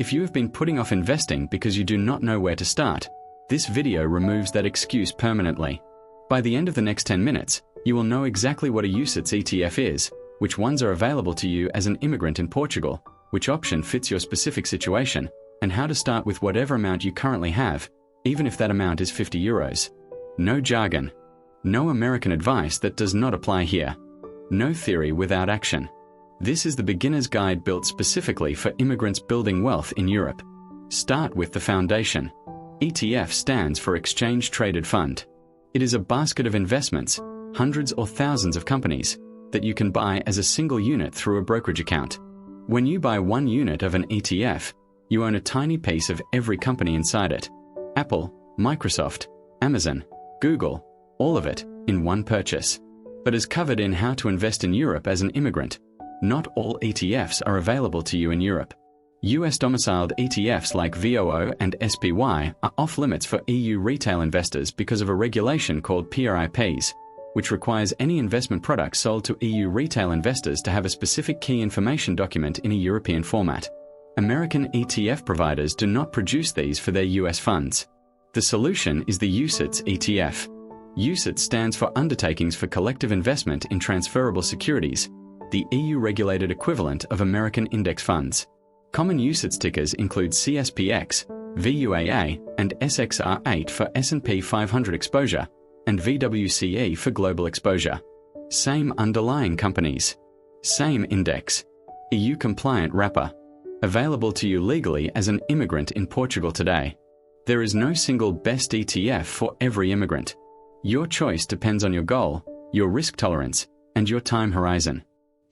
If you have been putting off investing because you do not know where to start, this video removes that excuse permanently. By the end of the next 10 minutes, you will know exactly what a UCITS ETF is, which ones are available to you as an immigrant in Portugal, which option fits your specific situation, and how to start with whatever amount you currently have, even if that amount is 50 euros. No jargon. No American advice that does not apply here. No theory without action. This is the beginner's guide built specifically for immigrants building wealth in Europe. Start with the foundation. ETF stands for Exchange Traded Fund. It is a basket of investments, hundreds or thousands of companies, that you can buy as a single unit through a brokerage account. When you buy one unit of an ETF, you own a tiny piece of every company inside it. Apple, Microsoft, Amazon, Google, all of it in one purchase. But as covered in How to Invest in Europe as an Immigrant, not all ETFs are available to you in Europe. US-domiciled ETFs like VUAA and SPY are off-limits for EU retail investors because of a regulation called PRIPs, which requires any investment product sold to EU retail investors to have a specific key information document in a European format. American ETF providers do not produce these for their US funds. The solution is the UCITS ETF. UCITS stands for Undertakings for Collective Investment in Transferable Securities, the EU-regulated equivalent of American index funds. Common UCITS tickers include CSPX, VUAA, and SXR8 for S&P 500 exposure, and VWCE for global exposure. Same underlying companies. Same index. EU-compliant wrapper. Available to you legally as an immigrant in Portugal today. There is no single best ETF for every immigrant. Your choice depends on your goal, your risk tolerance, and your time horizon.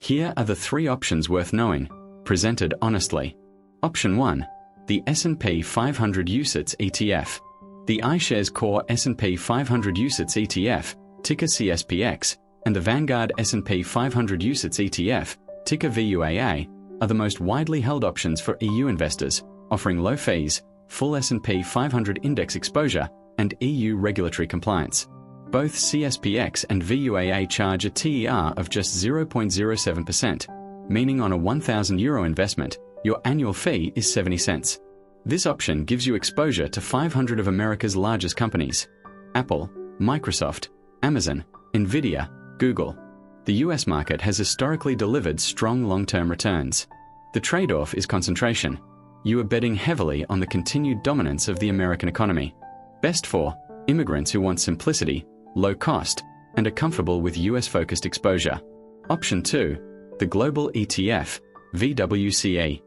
Here are the 3 options worth knowing, presented honestly. Option 1. The S&P 500 UCITS ETF. The iShares Core S&P 500 UCITS ETF, ticker CSPX, and the Vanguard S&P 500 UCITS ETF, ticker VUAA, are the most widely held options for EU investors, offering low fees, full S&P 500 index exposure, and EU regulatory compliance. Both CSPX and VUAA charge a TER of just 0.07%, meaning on a €1,000 investment, your annual fee is 70 cents. This option gives you exposure to 500 of America's largest companies: Apple, Microsoft, Amazon, Nvidia, Google. The US market has historically delivered strong long-term returns. The trade-off is concentration. You are betting heavily on the continued dominance of the American economy. Best for immigrants who want simplicity, low cost, and are comfortable with US-focused exposure. Option 2. The Global ETF, VWCE.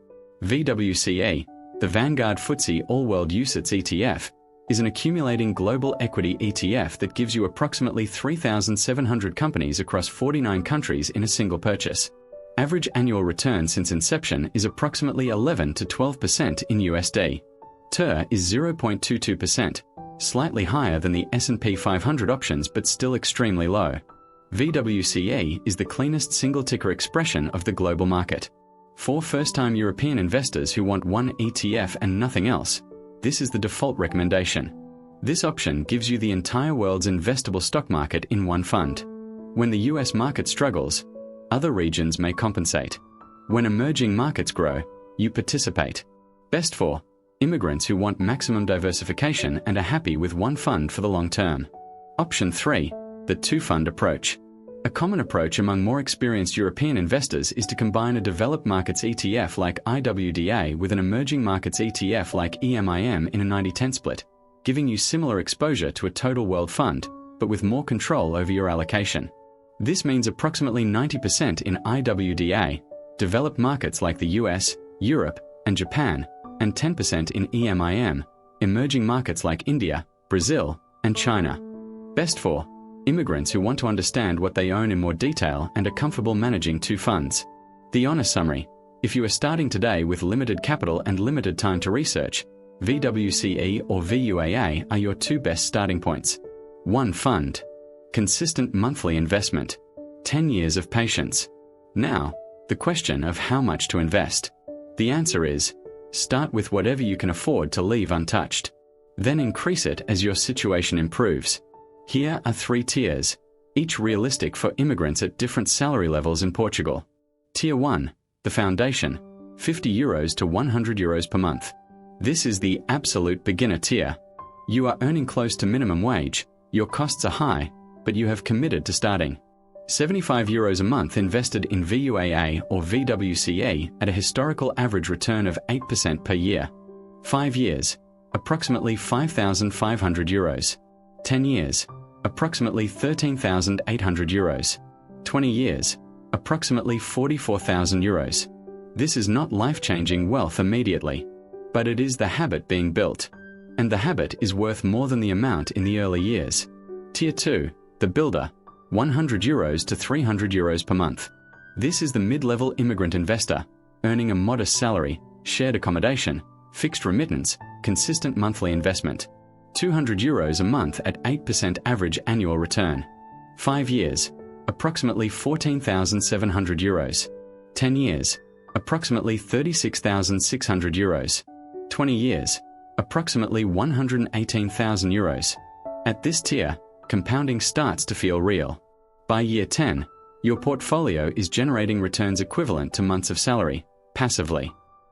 VWCE, the Vanguard FTSE All-World UCITS ETF, is an accumulating global equity ETF that gives you approximately 3,700 companies across 49 countries in a single purchase. Average annual return since inception is approximately 11 to 12% in USD. TER is 0.22%, slightly higher than the S&P 500 options but still extremely low. VWCE is the cleanest single-ticker expression of the global market. For first-time European investors who want one ETF and nothing else, this is the default recommendation. This option gives you the entire world's investable stock market in one fund. When the US market struggles, other regions may compensate. When emerging markets grow, you participate. Best for immigrants who want maximum diversification and are happy with one fund for the long term. Option 3. The two-fund approach. A common approach among more experienced European investors is to combine a developed markets ETF like IWDA with an emerging markets ETF like EMIM in a 90-10 split, giving you similar exposure to a total world fund, but with more control over your allocation. This means approximately 90% in IWDA, developed markets like the US, Europe, and Japan, and 10% in EMIM, emerging markets like India, Brazil, and China. Best for immigrants who want to understand what they own in more detail and are comfortable managing two funds. The honest summary: if you are starting today with limited capital and limited time to research, VWCE or VUAA are your two best starting points. One fund. Consistent monthly investment. 10 years of patience. Now, the question of how much to invest. The answer is, start with whatever you can afford to leave untouched. Then increase it as your situation improves. Here are 3 tiers, each realistic for immigrants at different salary levels in Portugal. Tier 1, the foundation, 50 euros to 100 euros per month. This is the absolute beginner tier. You are earning close to minimum wage, your costs are high, but you have committed to starting. 75 euros a month invested in VUAA or VWCE at a historical average return of 8% per year. 5 years, approximately 5,500 euros. 10 years, approximately 13,800 euros. 20 years, approximately 44,000 euros. This is not life-changing wealth immediately, but it is the habit being built. And the habit is worth more than the amount in the early years. Tier 2, the builder, 100 euros to 300 euros per month. This is the mid-level immigrant investor, earning a modest salary, shared accommodation, fixed remittance, consistent monthly investment. 200 euros a month at 8% average annual return. 5 years, approximately 14,700 euros. 10 years, approximately 36,600 euros. 20 years, approximately 118,000 euros. At this tier, compounding starts to feel real. By year 10, your portfolio is generating returns equivalent to months of salary, passively.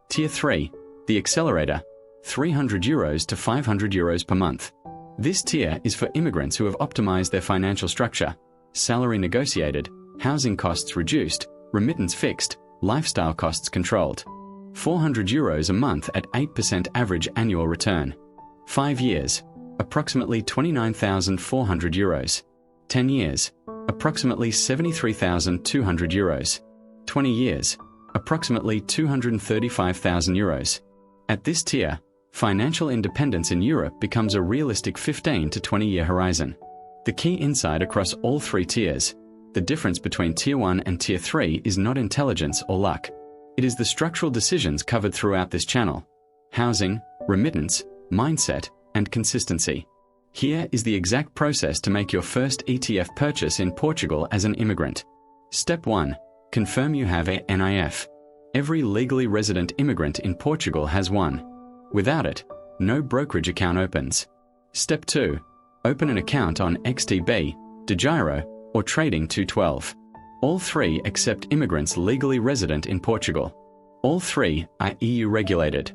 Tier 3, the accelerator, 300 euros to 500 euros per month. This tier is for immigrants who have optimized their financial structure, salary negotiated, housing costs reduced, remittance fixed, lifestyle costs controlled. 400 euros a month at 8% average annual return. 5 years, approximately 29,400 euros. 10 years, approximately 73,200 euros. 20 years, approximately 235,000 euros. At this tier, financial independence in Europe becomes a realistic 15 to 20-year horizon. The key insight across all three tiers, the difference between Tier 1 and Tier 3 is not intelligence or luck. It is the structural decisions covered throughout this channel: housing, remittance, mindset, and consistency. Here is the exact process to make your first ETF purchase in Portugal as an immigrant. Step 1. Confirm you have a NIF. Every legally resident immigrant in Portugal has one. Without it, no brokerage account opens. Step 2. Open an account on XTB, DeGiro, or Trading 212. All three accept immigrants legally resident in Portugal. All three are EU regulated.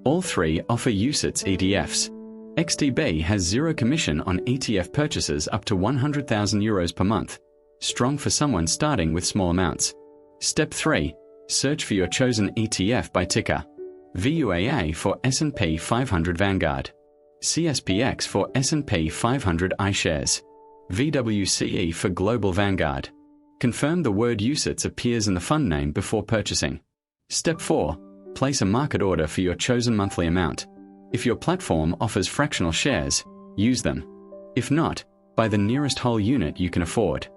All three offer UCITS ETFs. XTB has zero commission on ETF purchases up to 100,000 euros per month, strong for someone starting with small amounts. Step 3. Search for your chosen ETF by ticker. VUAA for S&P 500 Vanguard. CSPX for S&P 500 iShares. VWCE for Global Vanguard. Confirm the word UCITS appears in the fund name before purchasing. Step 4. Place a market order for your chosen monthly amount. If your platform offers fractional shares, use them. If not, buy the nearest whole unit you can afford.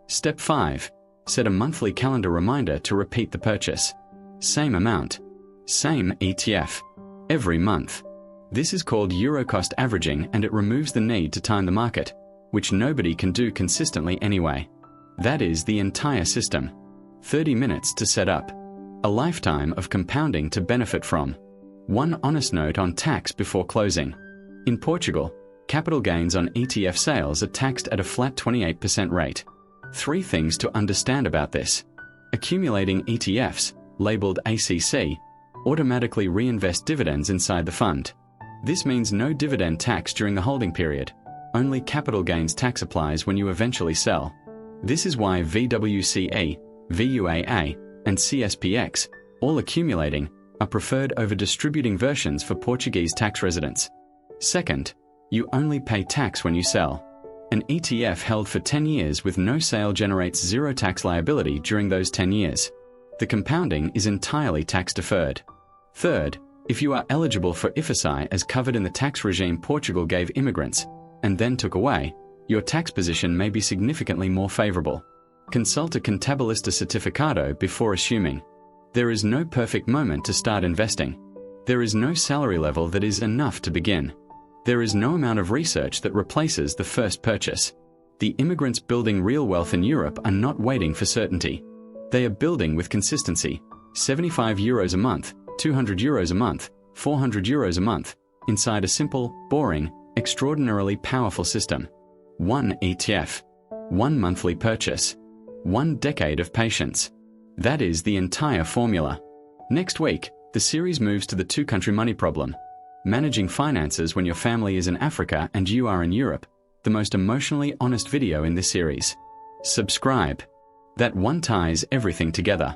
Step 5. Set a monthly calendar reminder to repeat the purchase. Same amount. Same ETF. Every month. This is called Euro cost averaging, and it removes the need to time the market, which nobody can do consistently anyway. That is the entire system. 30 minutes to set up. A lifetime of compounding to benefit from. One honest note on tax before closing. In Portugal, capital gains on ETF sales are taxed at a flat 28% rate. 3 things to understand about this. Accumulating ETFs, labeled ACC, automatically reinvest dividends inside the fund. This means no dividend tax during the holding period. Only capital gains tax applies when you eventually sell. This is why VWCE, VUAA, and CSPX, all accumulating, are preferred over distributing versions for Portuguese tax residents. Second, you only pay tax when you sell. An ETF held for 10 years with no sale generates zero tax liability during those 10 years. The compounding is entirely tax deferred. Third, if you are eligible for IFSI as covered in the tax regime Portugal gave immigrants, and then took away, your tax position may be significantly more favorable. Consult a Contabilista Certificado before assuming. There is no perfect moment to start investing. There is no salary level that is enough to begin. There is no amount of research that replaces the first purchase. The immigrants building real wealth in Europe are not waiting for certainty. They are building with consistency. 75 euros a month, 200 euros a month, 400 euros a month, inside a simple, boring, extraordinarily powerful system. 1 ETF. 1 monthly purchase. 1 decade of patience. That is the entire formula. Next week, the series moves to the two-country money problem. Managing finances when your family is in Africa and you are in Europe, the most emotionally honest video in this series. Subscribe. That one ties everything together.